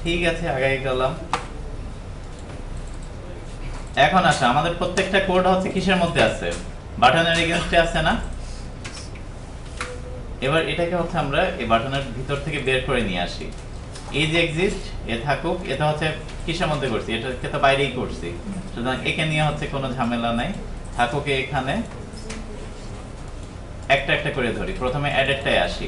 ঠিক আছে, আগাই গেলাম। এখন আসে আমাদের প্রত্যেকটা কোড হচ্ছে কিসের মধ্যে আছে, বাটনের এগেইনস্টে আছে না। এবার এটাকে হচ্ছে আমরা এই বাটনের ভিতর থেকে বের করে নিয়ে আসি। এই যে এক্সিস্ট এ থাকুক, এটা হচ্ছে কিসের মধ্যে করছি, এটাকে তো বাইরেই করছি, সুতরাং একে নিয়ে হচ্ছে কোনো ঝামেলা নাই। থাকুক এখানে, একটা একটা করে ধরি। প্রথমে অ্যাডেডটায় আসি।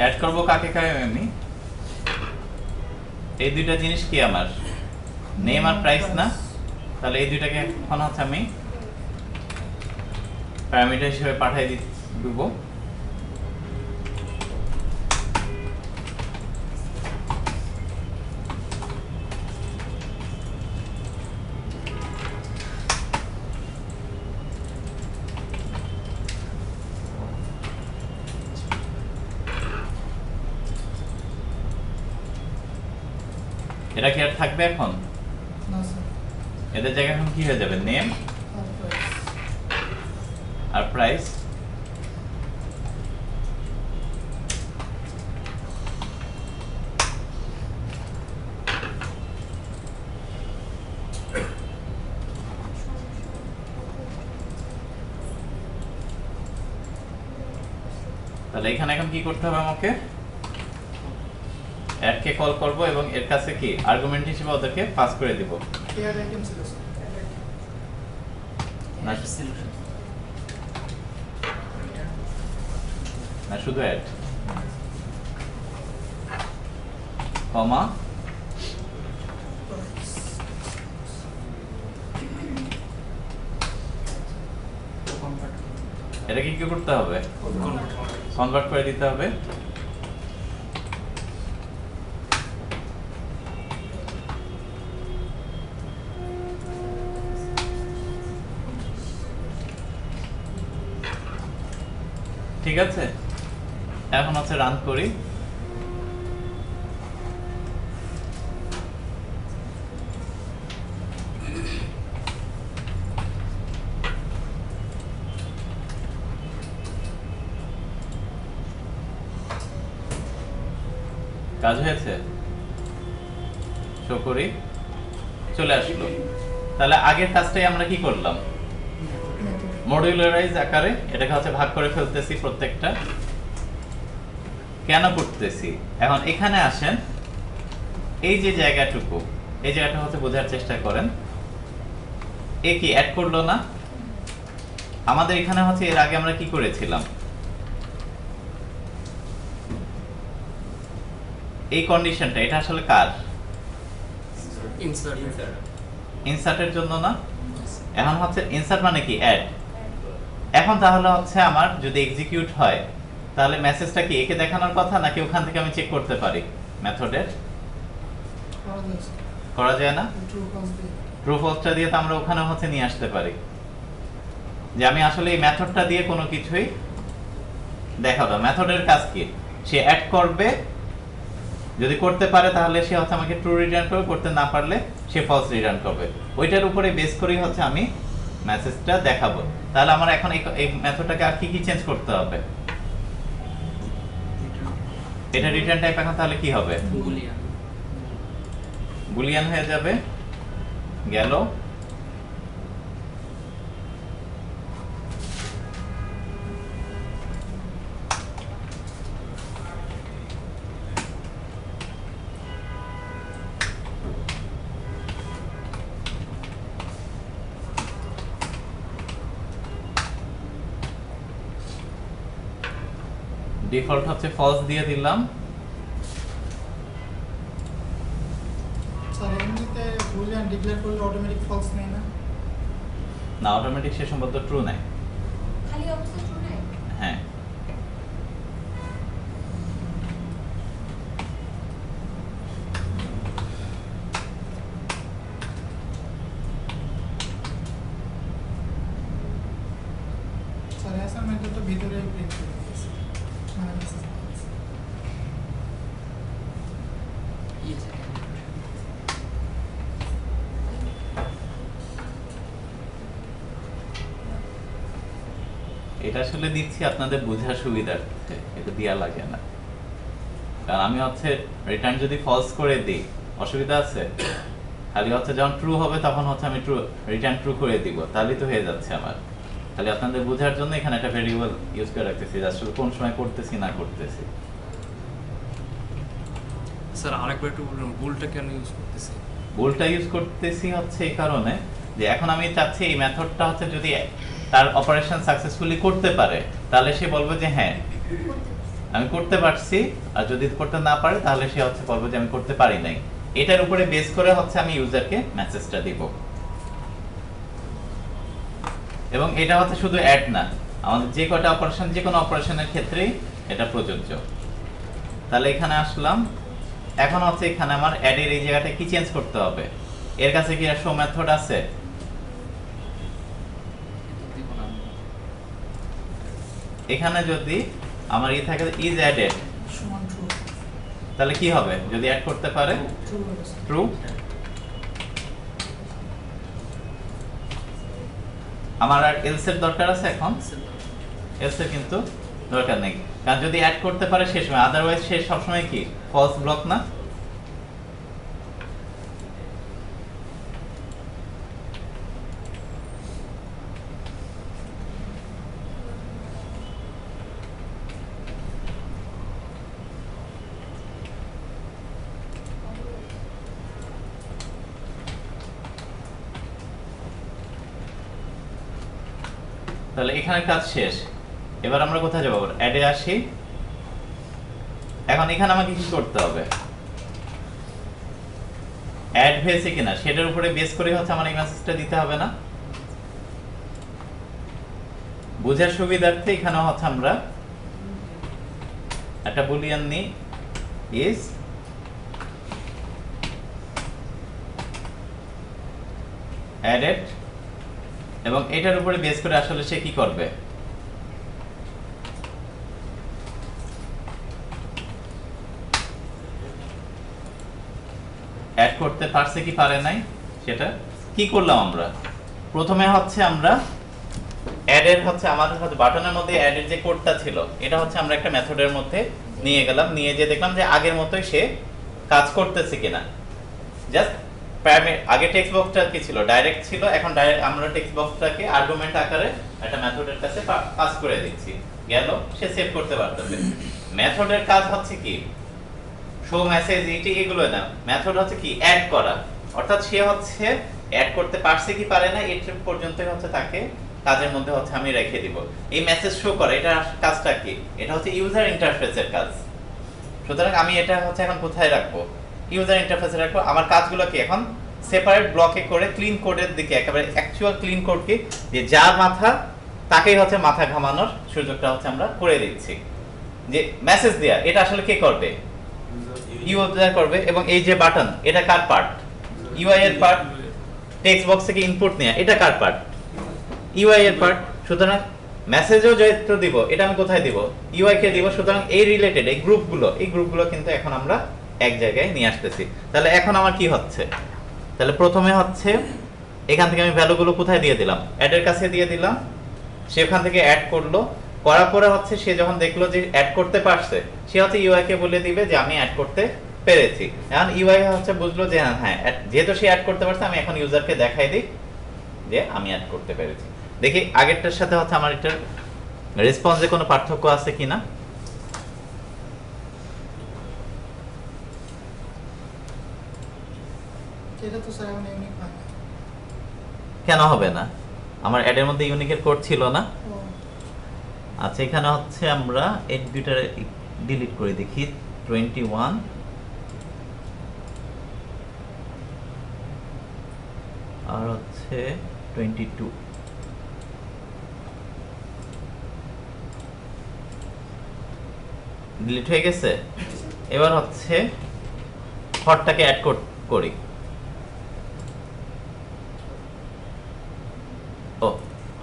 অ্যাড করব কাকে কাকে আমি, এই দুইটা জিনিস কি আমার নেম আর প্রাইস না, তাহলে এই দুইটাকে এখন হচ্ছে আমি প্যারামিটার হিসেবে পাঠিয়ে দিব। এটা কি আর থাকবে এখন? না স্যার, এদের জায়গায় এখন কি হয়ে যাবে, নেম আর প্রাইস। তাহলে এখানে এখন কি করতে হবে আমাকে, অ্যাড কে কল করব এবং এর কাছে কি আর্গুমেন্ট হিসেবে ওদেরকে পাস করে দিব। এয়ার আইটেম ছিল স্যার, না না শুধু অ্যাড কমা এটা কি করতে হবে, কনভার্ট করে দিতে হবে। ঠিক আছে, এখন হচ্ছে রান করি। কাজ হয়েছে, শো করি, চলে আসলো। তাহলে আগের কাজটাই আমরা কি করলাম, মডিউলারাইজ আকারে এটাকে হচ্ছে ভাগ করে ফেলতেছি প্রত্যেকটা। কেন করতেছি, এখন এখানে আসেন, এই যে জায়গাটুকু, এই জায়গাটা হচ্ছে বোঝার চেষ্টা করেন। এ কি অ্যাড করলো না, আমাদের এখানে হচ্ছে এর আগে আমরা কি করেছিলাম, এই কন্ডিশনটা এটা আসলে কার, ইনসার্টের জন্য না। এখন হচ্ছে ইনসার্ট মানে কি অ্যাড। এখন তাহলে হচ্ছে আমার যদি এক্সিকিউট হয় তাহলে মেসেজটা কি একে দেখানোর কথা নাকি ওখান থেকে আমি চেক করতে পারি মেথডের, করা যায় না। ট্রু ফলসটা দিয়ে তো আমরা ওখানে হচ্ছে নিয়ে আসতে পারি যে আমি আসলে এই মেথডটা দিয়ে কোনো কিছুই দেখাবো। মেথডের কাজ কি, সে অ্যাড করবে, যদি করতে পারে তাহলে সে হচ্ছে আমাকে ট্রু রিটার্ন করবে, করতে না পারলে সে ফলস রিটার্ন করবে। ওইটার উপরে বেস করেই হচ্ছে আমি মেসেজটা দেখাবো। তাহলে আমার এখন এই মেথডটাকে আর কি কি চেঞ্জ করতে হবে, এটা রিটার্ন টাইপ এখন তাহলে কি হবে, বুলিয়ান হয়ে যাবে। গেল, ডিফল্ট হচ্ছে ফলস দিয়ে দিলাম। স্যার এমনিতে বুলিয়ান ডিক্লেয়ার করলে অটোমেটিক ফলস নেয় না? না, অটোমেটিক সে সম্বন্ধ ট্রু নেয়। খালি অবস্থা ট্রু নেয়? হ্যাঁ। স্যার অ্যাসাইনমেন্টে তো ভিতরে প্রিন্ট করে দিয়েছে মানে মেসেজ এটা আসলে দিচ্ছি আপনাদের বোঝার সুবিধার্থে, এটা দেয়া লাগে না। কারণ আমি হচ্ছে রিটার্ন যদি ফলস করে দিই অসুবিধা আছে? খালি হচ্ছে যখন ট্রু হবে তখন হচ্ছে আমি ট্রু রিটার্ন ট্রু করে দিব, তাহলেই তো হয়ে যাচ্ছে আমার। খালি আপনাদের বোঝার জন্য এখানে একটা ভেরিয়েবল ইউজ করে রাখতেছি, আসলে কোন সময় করতেছি না করতেছি। স্যার আরেকবার একটু বলুন বুলটা কেন ইউজ করতেছি? বুলটা ইউজ করতেছি হচ্ছে এই কারণে যে এখন আমি চাচ্ছি এই মেথডটা হচ্ছে যদি তার অপারেশন সাকসেসফুলি করতে পারে তাহলে সে বলবে যে হ্যাঁ আমি করতে পারছি, আর যদি করতে না পারে তাহলে সে হচ্ছে বলবে যে আমি করতে পারি নাই। এটার উপরে বেস করে হচ্ছে আমি ইউজারকে মেসেজটা দিব। এবং এটা হচ্ছে শুধু অ্যাড না, আমাদের যে কটা অপারেশন, যে কোনো অপারেশনের ক্ষেত্রেই এটা প্রযোজ্য। তাহলে এখানে আসলাম, এখন হচ্ছে এখানে আমার অ্যাডের এই জায়গাটা কি চেঞ্জ করতে হবে? এর কাছে কি শো মেথড আছে? এখানে যদি আমার ই থাকে ইজ অ্যাডেড, সমান ট্রু তাহলে কি হবে যদি অ্যাড করতে পারে? ট্রু হবে স্যার। ট্রু। আমার আর এলস এর দরকার আছে এখন? এলস এর কিন্তু দরকার নেই, কারণ যদি অ্যাড করতে পারে শেষ সময়, আদারওয়াইজ সে সবসময় কি ফলস ব্লক না? তাহলে এখানে কাজ শেষ। এবার আমরা কোথায় যাবো? অ্যাডে আসি। এখন এখানে আমাকে কি করতে হবে? অ্যাড হয়েছে কিনা সেটার উপরে বেস করে হচ্ছে আমার এই মেসেজটা দিতে হবে না? বোঝার সুবিধার্থে এখানে হচ্ছে আমরা একটা বুলিয়ান নিই, ইজ অ্যাডেড, এবং এটার উপরে বেস করে আসলে সে কি করবে? অ্যাড করতে পারছে কি পারে নাই সেটা কি করলাম আমরা? প্রথমে হচ্ছে আমরা অ্যাডের হচ্ছে আমাদের হচ্ছে বাটনের মধ্যে অ্যাডের যে কোডটা ছিল এটা হচ্ছে আমরা একটা মেথডের মধ্যে নিয়ে গেলাম, নিয়ে যে দেখলাম যে আগের মতোই সে কাজ করতেছে কিনা। জাস্ট আগে টেক্সট বক্সটা কি ছিল? ডাইরেক্ট ছিল, এখন ডাইরেক্ট আমরা টেক্সট বক্সটাকে আর্গুমেন্ট আকারে একটা মেথডের কাছে পাস করে দিচ্ছি, গেল সে সেভ করতে পারতেছে। মেথডের কাজ হচ্ছে কি শো মেসেজ ইটি এগুলো না, মেথড হচ্ছে কি অ্যাড করা, অর্থাৎ সে হচ্ছে অ্যাড করতে পারছে কি পারে না এই পর্যন্তই হচ্ছে তাকে কাজের মধ্যে হচ্ছে আমি রেখে দিব। এই মেসেজ শো করা এটা কাজটা কি? এটা হচ্ছে ইউজার ইন্টারফেসের কাজ। সুতরাং আমি এটা হচ্ছে এখন কোথায় রাখবো? ইউজার ইন্টারফেসে রাখবো। আমার কাজগুলো কি এখন সেপারেট ব্লকে করে ক্লিন কোডের দিকে, একেবারে অ্যাকচুয়াল ক্লিন কোডকে যে যার মাথা তাকেই হচ্ছে মাথা ঘামানোর সুযোগটা হচ্ছে আমরা করে দিচ্ছি। যে মেসেজ দেয়া এটা আসলে কে করবে? ইউজার করবে। এবং এই যে বাটন এটা কার পার্ট? ইউআই এর পার্ট। টেক্সট বক্স থেকে ইনপুট নেয়া এটা কার পার্ট? ইউআই এর পার্ট। সুতরাং মেসেজও যেহেতু দিব এটা আমি কোথায় দিব? ইউআই কে দিব। সুতরাং এই রিলেটেড এই গ্রুপগুলো কিন্তু এখন আমরা এক জায়গায় নিয়ে আসতেছি। তাহলে এখন আমার কি হচ্ছে? তাহলে প্রথমে হচ্ছে এখান থেকে আমি ভ্যালুগুলো কোথায় দিয়ে দিলাম? অ্যাডের কাছে দিয়ে দিলাম, সে ওখান থেকে অ্যাড করলো, করার পরে হচ্ছে সে যখন দেখলো যে অ্যাড করতে পারছে সে হচ্ছে ইউআই কে বলে দিবে যে আমি অ্যাড করতে পেরেছি। এখন ইউআই হচ্ছে বুঝলো যে হ্যাঁ যেহেতু সে অ্যাড করতে পারছে আমি এখন ইউজারকে দেখাই দিই যে আমি অ্যাড করতে পেরেছি। দেখি আগেরটার সাথে হচ্ছে আমার এটার রেসপন্সে কোনো পার্থক্য আছে কিনা। এটা তো স্যার এখন ইউনিক হয় না। কেন হবে না? আমার অ্যাডের মধ্যে ইউনিকের কোড ছিল না? ও আচ্ছা এখানে হচ্ছে আমরা 8 বিটার ডিলিট করে দেখি 21 আর হচ্ছে 22 ডিলিট হয়ে গেছে। এবার হচ্ছে হরটাকে অ্যাড করি। ও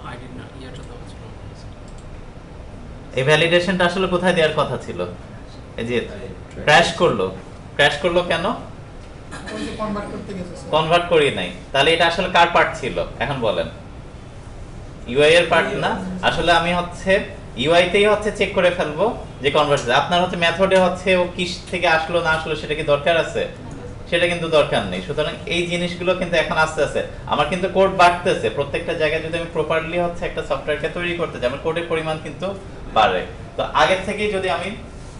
আইডি না ইয়াটা দেওয়া ছিল। এই ভ্যালিডেশনটা আসলে কোথায় দেওয়ার কথা ছিল? এই যে ক্র্যাশ করলো কেন? ওই যে কনভার্ট করতে গেছে স্যার। কনভার্ট করি নাই, তাহলে এটা আসলে কার পার্ট ছিল এখন বলেন? ইউআই এর পার্ট না। আসলে আমি হচ্ছে ইউআই তেই হচ্ছে চেক করে ফেলবো যে কনভার্ট। আপনার হচ্ছে মেথডে হচ্ছে ও কিস থেকে আসলো না আসলো সেটা কি দরকার আছে? সেটা কিন্তু দরকার নেই। সুতরাং এই জিনিসগুলো কিন্তু এখন আস্তে আস্তে আমার কিন্তু কোড বাড়তেছে। প্রত্যেকটা জায়গায় যদি আমি প্রপারলি হচ্ছে একটা সফটওয়্যারকে তৈরি করতে যাই আমার কোডের পরিমাণ কিন্তু বাড়ে। তো আগে থেকেই যদি আমি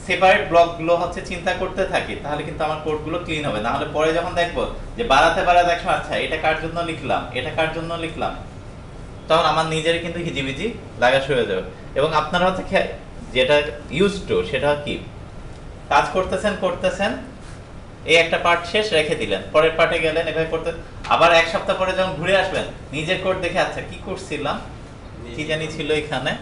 সেপারেট ব্লকগুলো হচ্ছে চিন্তা করতে থাকি তাহলে কিন্তু আমার কোডগুলো ক্লিন হবে। না হলে পরে যখন দেখবো যে বাড়াতে দেখো আচ্ছা এটা কার জন্য লিখলাম, এটা কার জন্য লিখলাম, তখন আমার নিজেরই কিন্তু হিজিবিজি লাগা শুরু হয়ে যাবে। এবং আপনারা হচ্ছে যেটা ইউজ টু সেটা কি কাজ করতেছেন এই একটা পার্ট শেষ রেখে দিলেন, পরের পার্টে গেলেন, এভাবে করতে আবার এক সপ্তাহ পরে যখন ঘুরে আসবেন নিজের কোড দেখে আচ্ছা কি করছিলাম, কি জানি ছিল এখানে।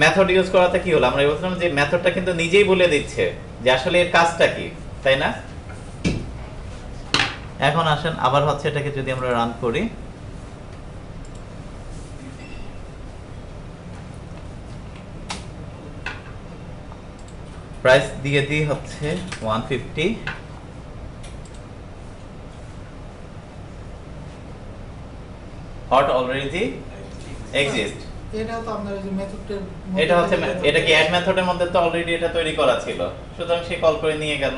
মেথড ইউজ করাতে কি হলো? আমরা বলছিলাম যে মেথডটা কিন্তু নিজেই বলে দিচ্ছে যে আসলে এর কাজটা কি, তাই না? এখন আসেন আবার হচ্ছে এটাকে যদি আমরা রান করি, প্রাইস দিয়ে দিই হচ্ছে 150, হট অলরেডি এক্সিস্ট। এটা তো আপনার এই যে মেথডের এটা হচ্ছে এটা কি অ্যাড মেথডের মধ্যে তো অলরেডি এটা তৈরি করা ছিল, সুতরাং সে কল করে নিয়ে গেল,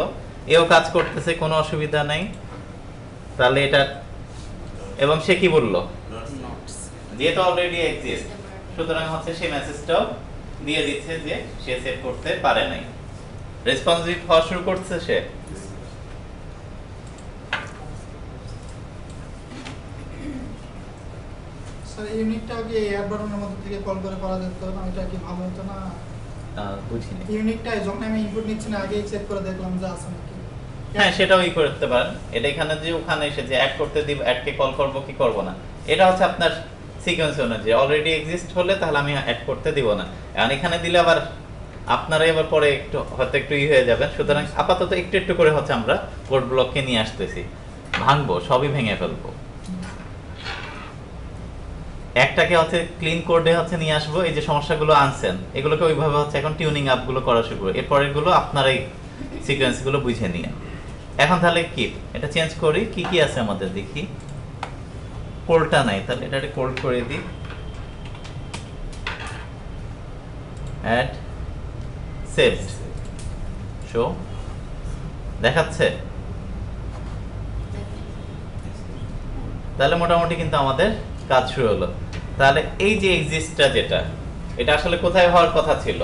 এও কাজ করতেছে, কোনো অসুবিধা নাই। তাহলে এটা এবং সে কি বললো যেহেতু অলরেডি এক্সিস্ট সুতরাং হচ্ছে সেই মেসেজটাও দিয়ে দিচ্ছে যে সে সেভ করতে পারে নাই। রেসপন্সিভ হওয়া শুরু করছে সে। স্যার ইউনিটটা কি অ্যাড বাটনের মধ্যে থেকে কল করে করা যেত না? এটা কি ভালো হতো না? বুঝিনি। ইউনিটটা যখন আমি ইনপুট নিচ্ছি না আগেই চেক করে দেখলাম যে আছে নাকি। হ্যাঁ সেটাও করতে পারেন। এটা এখানে যে ওখানে এসে যে অ্যাড করতে দিব, অ্যাডকে কল করব কি করব না, এটা হচ্ছে আপনার সিকোয়েন্স অনুযায়ী। অলরেডি এক্সিস্ট হলে তাহলে আমি অ্যাড করতে দিব না, এখন এখানে দিলে আবার আপনারা এবার পরে একটু হয়তো একটু হয়ে যাবেন। সুতরাং আপাতত একটু একটু করে হচ্ছে আমরা কোড ব্লককে নিয়ে আসতেছি, ভাঙবো, সবই ভেঙে ফেলবো। একটাকে হচ্ছে ক্লিন কোডে হচ্ছে নিয়ে আসবো, এই যে সমস্যাগুলো আনছেন এগুলোকে ওইভাবে হচ্ছে এখন টিউনিং আপ গুলো করা শুরু করবো। এরপরের গুলো আপনারাই সিকোয়েন্স গুলো বুঝে নিয়ে। এখন তাহলে কি এটা চেঞ্জ করি, কি কি আছে আমাদের দেখি। কোলটা নাই, তাহলে এটা কোল্ড করে দিই। অ্যাড সেভড শো দেখাচ্ছে। তাহলে মোটামুটি কিন্তু আমাদের কাজ শুরু হলো। তাহলে এই যে এক্সিস্টটা যেটা, এটা আসলে কোথায় হওয়ার কথা ছিল?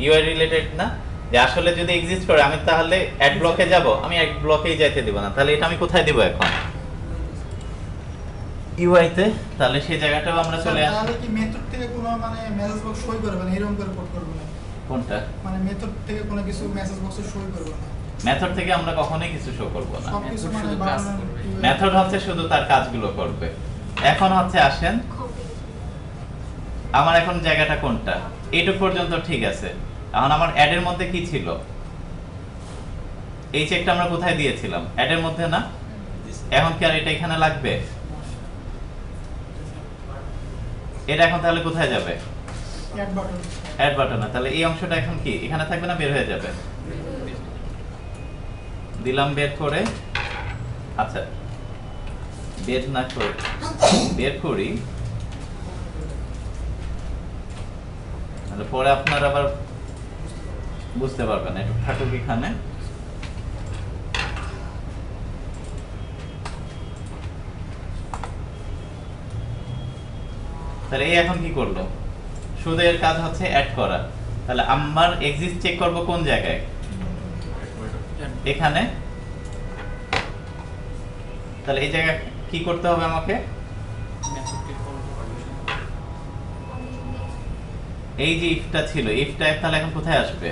ইউআই রিলেটেড না? যে আসলে যদি এক্সিস্ট করে আমি তাহলে অ্যাড ব্লকে যাব, আমি অ্যাড ব্লকেই যাইতে দিব না। তাহলে এটা আমি কোথায় দিব এখন? ইউআই তে। তাহলে সেই জায়গাটাও আমরা চলে আসি। তাহলে কি মেথড থেকে কোনো মানে মেসেজ বক্স সই করবে না, এরকম করে কোড করবে না? কোনটা? মানে মেথড থেকে কোনো কিছু মেসেজ বক্সে সই করবে না। মেথড থেকে আমরা কখনোই কিছু শো করব না। সবকিছু Method মানে শুধু কাজ বানানো করবে। মেথড হচ্ছে শুধু তার কাজগুলো করবে। এখন হচ্ছে আসেন আমার এখন জায়গাটা কোনটা? এইটুক পর্যন্ত ঠিক আছে। এখন আমার অ্যাড এর মধ্যে কি ছিল? এই চেকটা আমরা কোথায় দিয়েছিলাম? অ্যাড এর মধ্যে না? এখন কি আর এটা এখানে লাগবে? এটা এখন তাহলে কোথায় যাবে? Add button. অ্যাড বাটনে। তাহলে এই অংশটা এখন কি এখানে থাকবে না বের হয়ে যাবে? দিলাম বের করে। আচ্ছা বের না করে বের করি, তাহলে পরে আপনারা আবার বুঝতে পারবেন। একটু থাকুক এখানে। তাহলে এই এখন কি করলো? শুধু এর কাজ হচ্ছে অ্যাড করা। তাহলে আমার এক্সিস্ট চেক করব কোন জায়গায়? এখানে। তাহলে এই জায়গায় কি করতে হবে আমাকে? মেথডকে কল পারমিশন এই যে ইফটা ছিল, ইফটা তাহলে এখন কোথায় আসবে?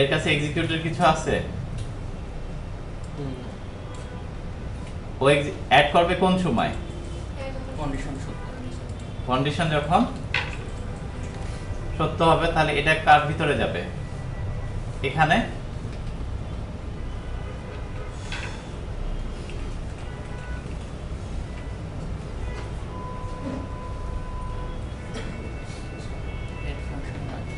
এর কাছে এক্সিকিউটের কিছু আছে? ও অ্যাড করবে কোন সময়? কন্ডিশন সত্য কন্ডিশন যখন সত্য হবে, তাহলে এটা কার ভিতরে যাবে? এখানে এড ফাংশন আছে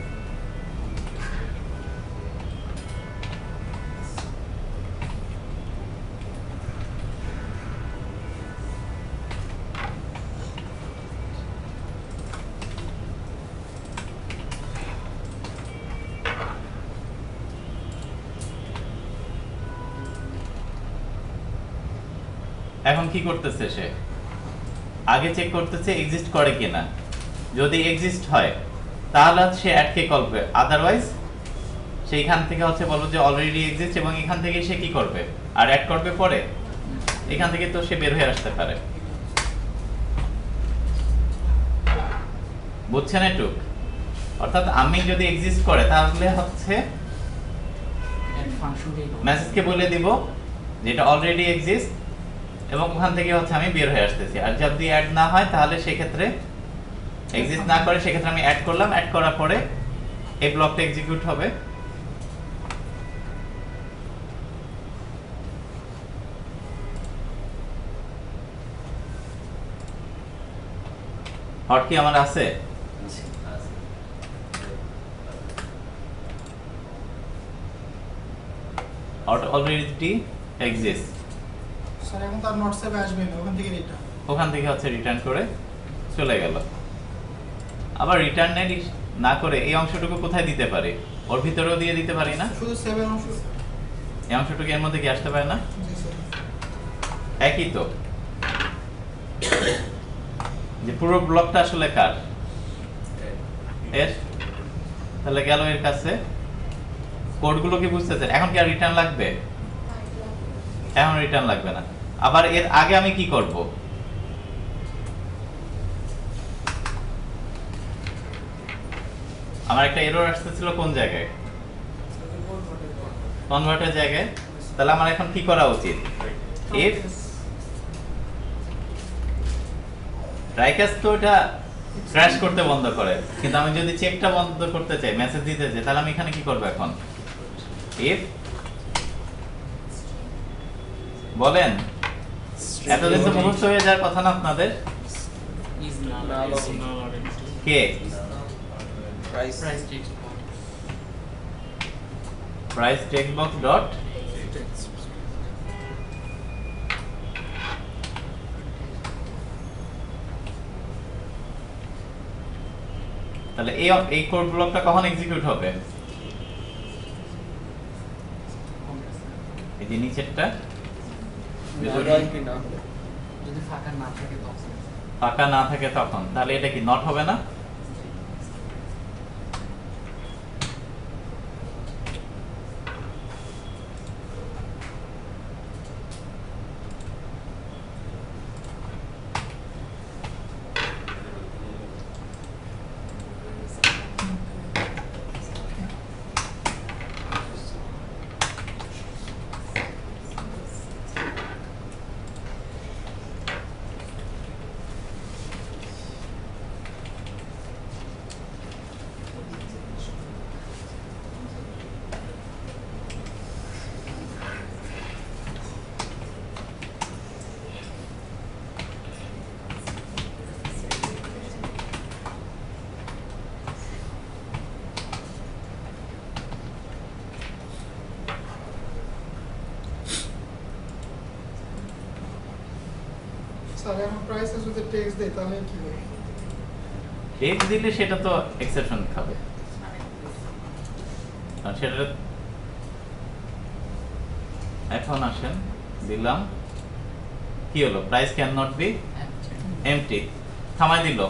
এখন কি করতেছে সে? আগে চেক করতেছে এক্সিস্ট করে কিনা। যদি এক্সিস্ট হয় তাহলে সে অ্যাড কে কল করবে, আদারওয়াইজ সেইখান থেকে বলবো যে অলরেডি এক্সিস্ট, এবং এখান থেকে সে কি করবে আর অ্যাড করবে পরে। এখান থেকে তো সে বের হয়ে আসতে পারে। বুঝছেন একটু? অর্থাৎ আমি যদি এক্সিস্ট করে তাহলে এড ফাংশনকে মেসেজকে বলে দিব যে এটা অলরেডি এক্সিস্ট, এবং ওখান থেকে আমি বের হয়ে আসতেছি। আর যদি অ্যাড না হয় তাহলে সেক্ষেত্রে এক্সিস্ট না করে সেক্ষেত্রে আমি অ্যাড করলাম, অ্যাড করার পরে এই ব্লকটা এক্সিকিউট হবে। হট কি আমার আছে? Hot already exist. স্যার এখন তার নট সেভে আসবে না, ওখান থেকে রিটার্ন। ওখান থেকে রিটার্ন করে চলে গেল। আবার রিটার্ন না করে এই অংশটুকু কোথায় দিতে পারি? ওর ভিতরেও দিয়ে দিতে পারি না? শুধু সেভের অংশ। এই অংশটুকু এর মধ্যে কি আসতে পারে না? জি স্যার। একই তো, যে পুরো ব্লকটা আসলে কার? এর। তাহলে গেল এর কাছে। কোডগুলো কি বুঝতেছেন? এখন কি আর রিটার্ন লাগবে? এখন রিটার্ন লাগবে না। আবার এর আগে আমি কি করব? আমার একটা এরর আসতেছিল কোন জায়গায়? কনভার্টের জায়গায়। তাহলে আমার এখন কি করা উচিত? ইফ রাইকাস তো এটা ক্র্যাশ করতে বন্ধ করে, কিন্তু আমি যদি চেকটা বন্ধ করতে চাই, মেসেজ দিতে চাই, তাহলে আমি এখানে কি করব এখন? ইফ বলেন, এতদিন তো মুখস্থ হয়ে যাওয়ার কথা না আপনাদের? Is null K? Price text price text box dot তাহলে এই কোড ব্লকটা কখন এক্সিকিউট হবে? এই যে নিচেরটা যদি ফাঁকা না থাকে তখন ফাঁকা না থাকে তখন, তাহলে এটা কি নট হবে না? স্যার এখন প্রাইসে যদি টেক্সট দেয় তাহলে কি হবে? এক্স দিলে সেটা তো এক্সেপশন খাবে, কারণ সেটা এখন আসেন দিলাম কি হলো, price can not be empty, থামাই দিল।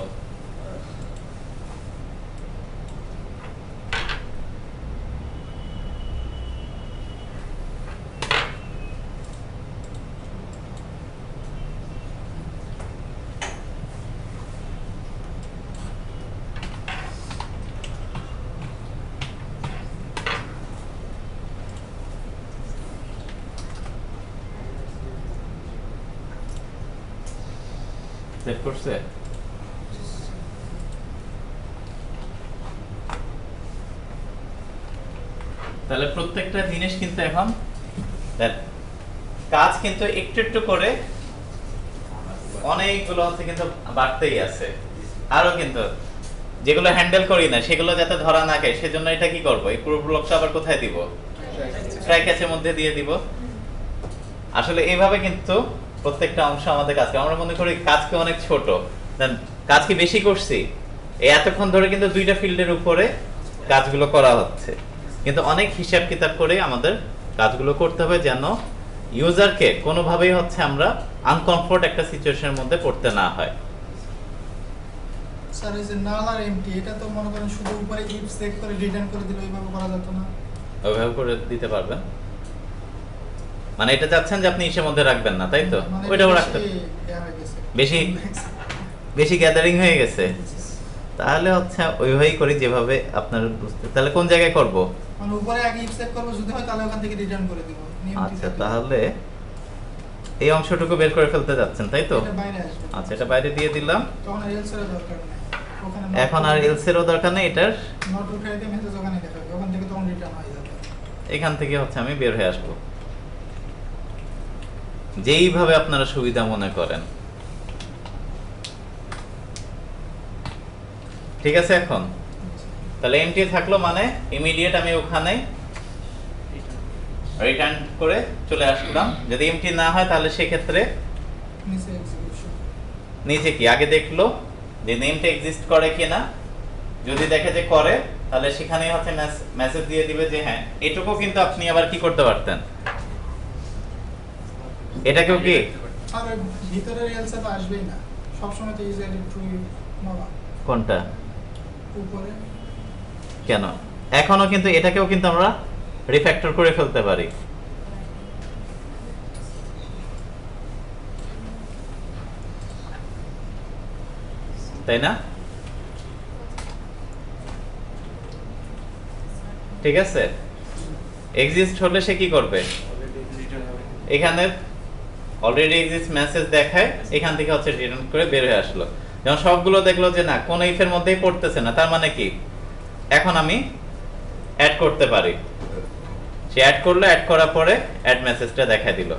সেট করছে? তাহলে প্রত্যেকটা জিনিস কিন্তু এখন কাজ কিন্তু একটু একটু করে অনেকগুলো হচ্ছে কিন্তু বাড়তেই আছে, আরো কিন্তু যেগুলো হ্যান্ডেল করি না সেগুলো যাতে ধরা না খায় সেজন্য এটা কি করব, এই পুরো ব্লকটা আবার কোথায় দিব, ট্রাই ক্যাচের মধ্যে দিয়ে দিব। আসলে এইভাবে কিন্তু প্রত্যেকটা অংশ আমাদের কাজকে, আমরা মনে করি কাজকে অনেক ছোট, কাজ কি বেশি করছি, এই এতক্ষণ ধরে কিন্তু দুইটা ফিল্ডের উপরে কাজগুলো করা হচ্ছে, কিন্তু অনেক হিসাব কিতাব করে আমাদের কাজগুলো করতে হবে যেন ইউজারকে কোনোভাবেই হচ্ছে আমরা আনকমফোর্ট একটা সিচুয়েশনের মধ্যে পড়তে না হয়। স্যার এই যে নাল আর এমটি, এটা তো মনে করেন শুধু উপরে ইফ চেক করে রিটার্ন করে দিলে ওইভাবে করা যেত না? ওইভাবে করে দিতে পারবেন, মানে এটা চাচ্ছেন যে আপনি ইসের মধ্যে রাখবেন না, তাই তো? মানে ওইটাও রাখতে বেশি বেশি গ্যাদারিং হয়ে গেছে, তাহলে হচ্ছে ওইভাবেই করি যেভাবে আপনার বুঝতে। তাহলে কোন জায়গায় করব? মানে উপরে আগে ইফ চেক করব, যদি হয় তাহলে ওখান থেকে রিটার্ন করে দিব। আচ্ছা, তাহলে এই অংশটুকু বের করে ফেলতে যাচ্ছেন, তাই তো? এটা বাইরে আসবে। আচ্ছা, এটা বাইরে দিয়ে দিলাম। তখন আর এলস এর দরকার নেই, ওখানে এখন আর এলস এরও দরকার নেই, এটার নট উঠাই দিয়ে মেসেজ ওখানে দেখাবে, ওখান থেকে তখন রিটার্ন হয়ে যাবে। এখান থেকে হচ্ছে আমি বের হয়ে আসবো, যেইভাবে আপনারা সুবিধা মনে করেন। ঠিক আছে? এখন তাহলে এমটি থাকলো, মানে ইমিডিয়েট আমি ওখানে রিটার্ন করে চলে আসলাম। যদি এমটি না হয় তাহলে সেক্ষেত্রে নিচে এক্সিকিউশন, নিচে কি আগে দেখলো যে নেমটা এক্সিস্ট করে কিনা, যদি দেখে যে করে তাহলে সেখানেই হচ্ছে মেসেজ দিয়ে দিবে যে হ্যাঁ। এটুকু কিন্তু আপনি আবার কি করতে পারতেন, এটাকেও কি আর ভিতরের এলস তো আসবেই না, সব সময় তো ইজ এডিট টু নবা কোনটা উপরে। কেন, এখনো কিন্তু এটাকেও কিন্তু আমরা রিফ্যাক্টর করে ফেলতে পারি। তাই না? ঠিক আছে, এক্সিস্ট হলে সে কি করবে, এখানে অলরেডি এক্সিস্ট মেসেজ দেখায়, এখান থেকে হচ্ছে রিটার্ন করে বের হয়ে আসলো। যখন সবগুলো দেখলো যে না কোন ইফের মধ্যেই পড়তেছে না, তার মানে কি এখন আমি অ্যাড করতে পারি। সে অ্যাড করলো, অ্যাড করার পরে অ্যাড মেসেজটা দেখায় দিল।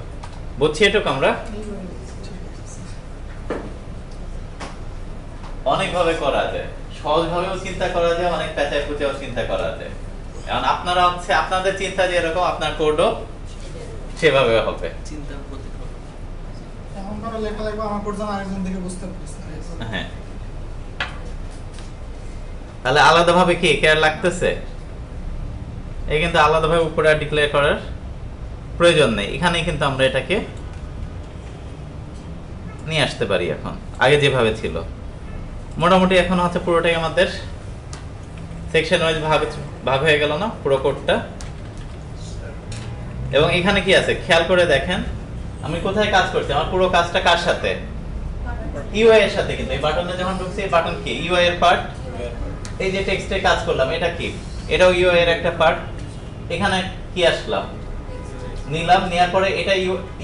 বুঝছি এটুকু আমরা? অনেকভাবে করা যায়, সহজভাবেও চিন্তা করা যায়, অনেক পেঁচায় পুচেও চিন্তা করা যায়। এখন আপনারা হচ্ছে আপনাদের চিন্তা যেরকম আপনার কোডও সেভাবে হবে। চিন্তা করতে হবে। এখন করে লেখা লাগবে আমার কোড যেন আরেকজন থেকে বুঝতে পারছে। হ্যাঁ, তাহলে আলাদাভাবে কি কেয়ার লাগতেছে, এই কিন্তু আলাদাভাবে উপরে ডিক্লেয়ার করার প্রয়োজন নেই, এখানেই কিন্তু আমরা এটাকে নিয়ে আসতে পারি। এখন আগে যেভাবে ছিল মোটামুটি এখন হচ্ছে পুরোটাই আমাদের সেকশন ওয়াইজ ভাগ হয়ে গেল না পুরো কোডটা। এবং এখানে কি আছে খেয়াল করে দেখেন, আমি কোথায় কাজ করছি, আমার পুরো কাজটা কার সাথে, ইউআই এর সাথে। কিন্তু এই বাটনে যখন ঢুকছি, এই বাটন কি ইউআই এর পার্ট, এই যে টেক্সটে কাজ করলাম এটা কি, এটাও ইউআই এর একটা পার্ট। এখানে কি আসলাম, নিলাম, নেওয়ার পরে এটা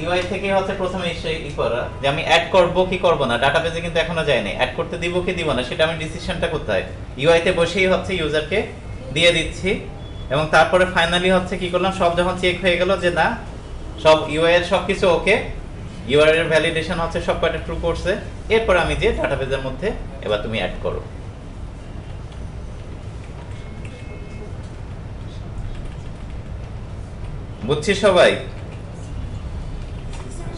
ইউআই থেকে হচ্ছে প্রথমে ই করা যে আমি অ্যাড করব কি করব না, ডাটাবেজে কিন্তু এখনো যায়নি, অ্যাড করতে দিব কি দিব না সেটা আমি ডিসিশনটা কোথায় ইউআই তে বসেই হচ্ছে ইউজারকে দিয়ে দিচ্ছি। এবং তারপরে ফাইনালি হচ্ছে কি করলাম, সব যখন চেক হয়ে গেল যে না সব ইউআই এর সবকিছু ওকে, ইউআই এর ভ্যালিডেশন হচ্ছে সব কয়টা ট্রু করছে, এরপর আমি যে ডাটাবেজের মধ্যে এবার তুমি অ্যাড করো। বুঝছি সবাই?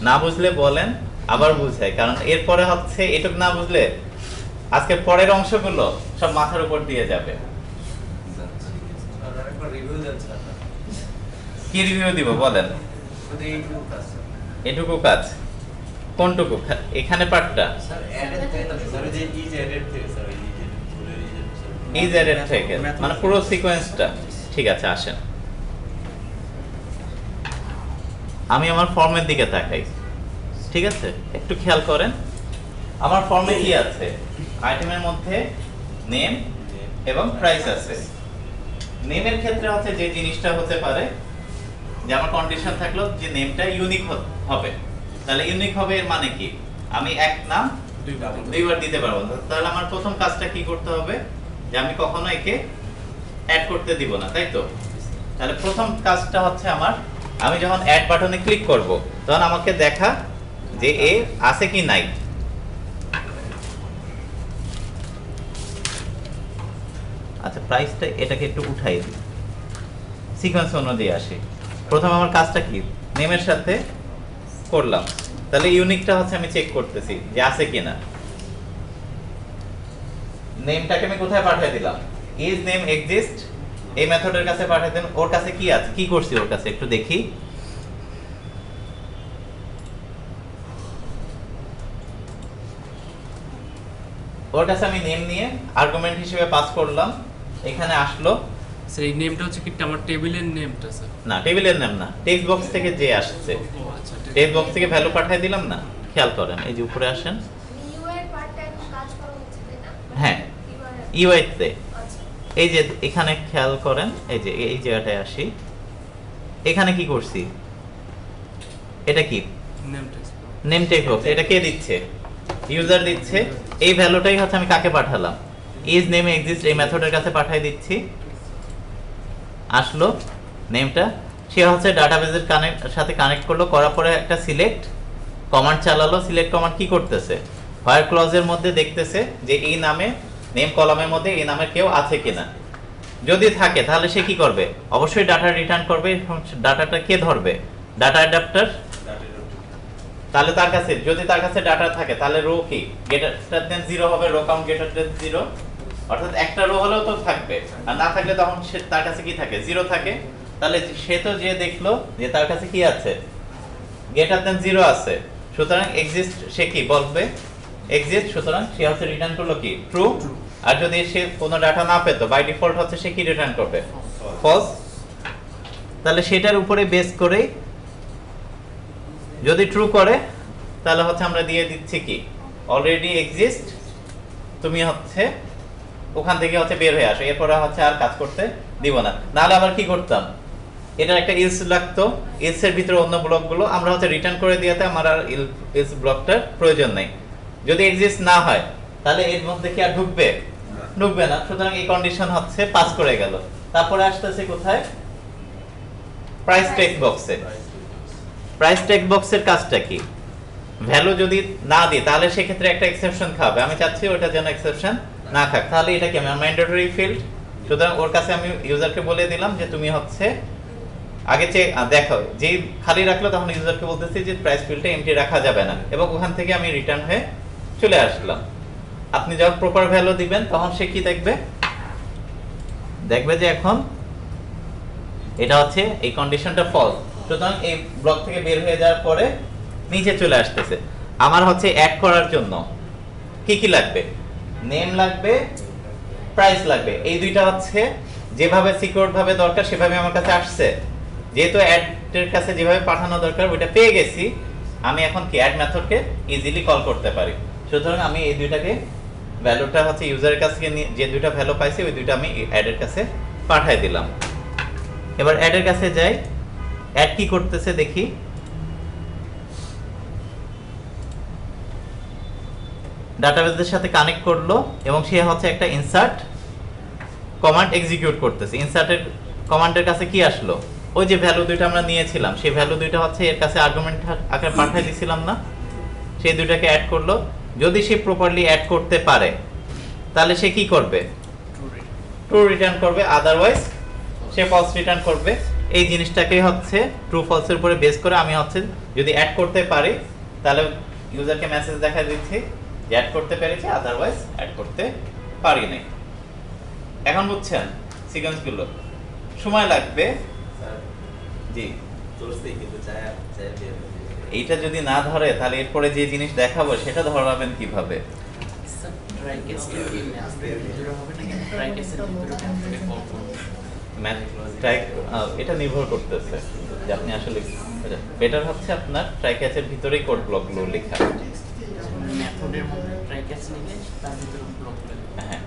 না বুঝলে বলেন, আবার বুঝাই, কারণ এরপরে হচ্ছে এটুক না বুঝলে আজকে পরের অংশগুলো সব মাথার উপর দিয়ে যাবে। কি রিভিউ দিব বলেন? এটুকু কাজ কোনটুকু? এখানে পার্টটা ইজ এডেড থেকে মানে পুরো সিকোয়েন্সটা। ঠিক আছে, আসেন আমি আমার ফর্মের দিকে তাকাই। ঠিক আছে, একটু খেয়াল করেন আমার ফর্মে কি আছে। আইটেমের মধ্যে নেম এবং প্রাইস আছে। নেমের ক্ষেত্রে হচ্ছে যে জিনিসটা হতে পারে যে আমার কন্ডিশন থাকলো যে নেমটা ইউনিক হবে। তাহলে ইউনিক হবে এর মানে কি? আমি এক নাম দুইবার দিতে পারবো না। তাহলে আমার প্রথম কাজটা কি করতে হবে যে আমি কখনো একে অ্যাড করতে দিব না, তাই তো? তাহলে প্রথম কাজটা হচ্ছে আমার, আমি যখন অ্যাড বাটনে ক্লিক করব তখন আমাকে দেখা যে এ আছে কি নাই। আচ্ছা, প্রাইসটা এটাকে একটু উঠাই দিই, সিকোয়েন্স অনুযায়ী আসি। প্রথম আমার কাজটা কি? নেমের সাথে করলাম, তাহলে ইউনিকটা হচ্ছে আমি চেক করতেছি যে আছে কিনা। নেমটাকে আমি কোথায় পাঠিয়ে দিলাম? ইজ নেম এক্সিস্ট এই মেথডের কাছে পাঠিয়ে দেন। ওর কাছে কি আছে, কি করছি ওর কাছে একটু দেখি। ওর কাছে আমি নেম নিয়ে আর্গুমেন্ট হিসেবে পাস করলাম, এখানে আসলো। স্যার এই নেমটা হচ্ছে কি আমার টেবিলের নেমটা স্যার? না, টেবিলের নাম না, টেক্সট বক্স থেকে যে আসছে ও আচ্ছা, টেক্সট বক্স থেকে ভ্যালু পাঠিয়ে দিলাম না। খেয়াল করেন এই যে উপরে আসেন। ইউআই পার্টটা এখন কাজ করা হচ্ছে তাই না? হ্যাঁ, UI ইউআই তে আচ্ছা। এই যে এখানে খেয়াল করেন, এই যে এই জায়গাটায় আসি। এখানে কি করছি? এটা কি? নেমটা নেম টেক্সট বক্স। এটা কে দিচ্ছে? ইউজার দিচ্ছে। এই ভ্যালুটাই হচ্ছে আমি কাকে পাঠালাম? ইজ নেম এক্সিস্ট এই মেথডের কাছে পাঠিয়ে দিচ্ছি। আসলো নেমটা, সে হচ্ছে ডাটাবেজের সাথে কানেক্ট করলো, করার পরে একটা সিলেক্ট কমান্ড চালালো। সিলেক্ট কমান্ড কি করতেছে? হোয়ার ক্লজের মধ্যে দেখতেছে যে এই নামে নেম কলামের মধ্যে এই নামের কেউ আছে কিনা। যদি থাকে তাহলে সে কি করবে? অবশ্যই ডাটা রিটার্ন করবে। ডাটাটা কে ধরবে? Data adapter. তাহলে তার কাছে যদি তার কাছে ডাটা থাকে তাহলে রো কি গ্রেটার দেন 0 হবে, রো কাউন্ট গ্রেটার দেন 0। অর্থাৎ একটা রো হলেও তো থাকবে, আর না থাকলে তখন সে তার কাছে কি থাকে? 0 থাকে। তাহলে সে তো যে দেখলো যে তার কাছে কি আছে? গ্রেটার দেন 0 আছে। সুতরাং এক্সিস্ট সে কি বলবে? এক্সিস্ট। সুতরাং সে হচ্ছে রিটার্ন করলো কি? ট্রু। আর যদি সে কোনো ডাটা না পেত বাই ডিফল্ট হচ্ছে সে কি রিটার্ন করবে? ফলস। তাহলে সেটার উপরে বেস করে যদি ট্রু করে তাহলে হচ্ছে আমরা দিয়ে দিচ্ছি কি অলরেডি এক্সিস্ট, তুমি হচ্ছে ওখান থেকে হচ্ছে বের হয়ে আসো, এরপরে হচ্ছে আর কাজ করতে দিব না। নাহলে আবার কি করতাম? এটার একটা ইলস লাগতো, ইলসের ভিতরে অন্য ব্লকগুলো আমরা হচ্ছে রিটার্ন করে দিয়েতে আমার আর ইলস ব্লকটার প্রয়োজন নেই। যদি এক্সিস্ট না হয় তাহলে এর মধ্যে কি আর ঢুকবে? ঢুকবে না। সুতরাং এই কন্ডিশন হচ্ছে পাস করে গেল। তারপরে আসতেছে কোথায়? প্রাইস টেক্সট বক্সে। প্রাইস টেক্সট বক্সের কাজটা কি? ভ্যালু যদি না দিই তাহলে সেক্ষেত্রে একটা এক্সেপশন খাবে। আমি চাচ্ছি ওটা যেন এক্সেপশন না খাক। তাহলে এটা কি আমার ম্যান্ডেটরি ফিল্ড। সুতরাং ওর কাছে আমি ইউজারকে বলে দিলাম যে তুমি হচ্ছে আগে দেখো যেই খালি রাখলো তখন ইউজারকে বলতেছি যে প্রাইস ফিল্ডটা এমটি রাখা যাবে না, এবং ওখান থেকে আমি রিটার্ন হয়ে চলে আসলাম। আপনি যখন প্রপার ভ্যালু দিবেন তখন সে কি দেখবে? দেখবে যে এখন এটা হচ্ছে এই কন্ডিশনটা ফলস। সুতরাং এই ব্লক থেকে বের হয়ে যাওয়ার পরে নিচে চলে আসতেছে। আমার হচ্ছে অ্যাড করার জন্য কি কি লাগবে? নেম লাগবে, প্রাইস লাগবে। এই দুইটা হচ্ছে যেভাবে সিকিউর ভাবে দরকার সেভাবে আমার কাছে আসছে। যেহেতু অ্যাডের কাছে যেভাবে পাঠানো দরকার ওইটা পেয়ে গেছি, আমি এখন কি অ্যাড মেথডকে ইজিলি কল করতে পারি। সুতরাং আমি এই দুইটাকে ভ্যালুটা হচ্ছে ইউজারের কাছ থেকে যে দুইটা ভ্যালু পাইছি ওই দুইটা আমি অ্যাডের কাছে পাঠিয়ে দিলাম। এবার অ্যাডের কাছে যাই, অ্যাড কি করতেছে দেখি। ডাটাবেসের সাথে কানেক্ট করলো এবং সে হচ্ছে একটা ইনসার্ট কমান্ড এক্সিকিউট করতেছে। ইনসার্টের কমান্ডের কাছে কি আসলো? ওই যে ভ্যালু দুইটা আমরা নিয়েছিলাম সেই ভ্যালু দুইটা হচ্ছে এর কাছে আর্গুমেন্ট আকারে পাঠিয়ে দিয়েছিলাম না, সেই দুইটাকে অ্যাড করলো। যদি সে প্রপারলি অ্যাড করতে পারে তাহলে সে কি করবে? ট্রু রিটার্ন করবে, আদারওয়াইজ সে ফলস রিটার্ন করবে। এই জিনিসটাকে হচ্ছে ট্রু ফলসের উপরে বেস করে আমি হচ্ছে যদি অ্যাড করতে পারি তাহলে ইউজারকে মেসেজ দেখা দিচ্ছি যে অ্যাড করতে পেরেছি, আদারওয়াইজ অ্যাড করতে পারি নাই। এখন বুঝছেন সিকোয়েন্সগুলো? সময় লাগবে। জি, এইটা যদি না ধরে তাহলে এরপরে যে জিনিস দেখাবো সেটা ধরাবেন কিভাবে? ট্রাই কেসটা কি ম্যাথের ভিতরে হবে নাকি ট্রাই কেসের ভিতরে কম্পিউটারে কল করব? এটা নির্ভর করতেছে যে আপনি আসলে বেটার হচ্ছে আপনার ট্রাই ক্যাচের ভিতরেই কোড ব্লকগুলো লেখা। মেথডের মধ্যে ট্রাই কেস নিলে তার ভিতরে ব্লক করে হ্যাঁ,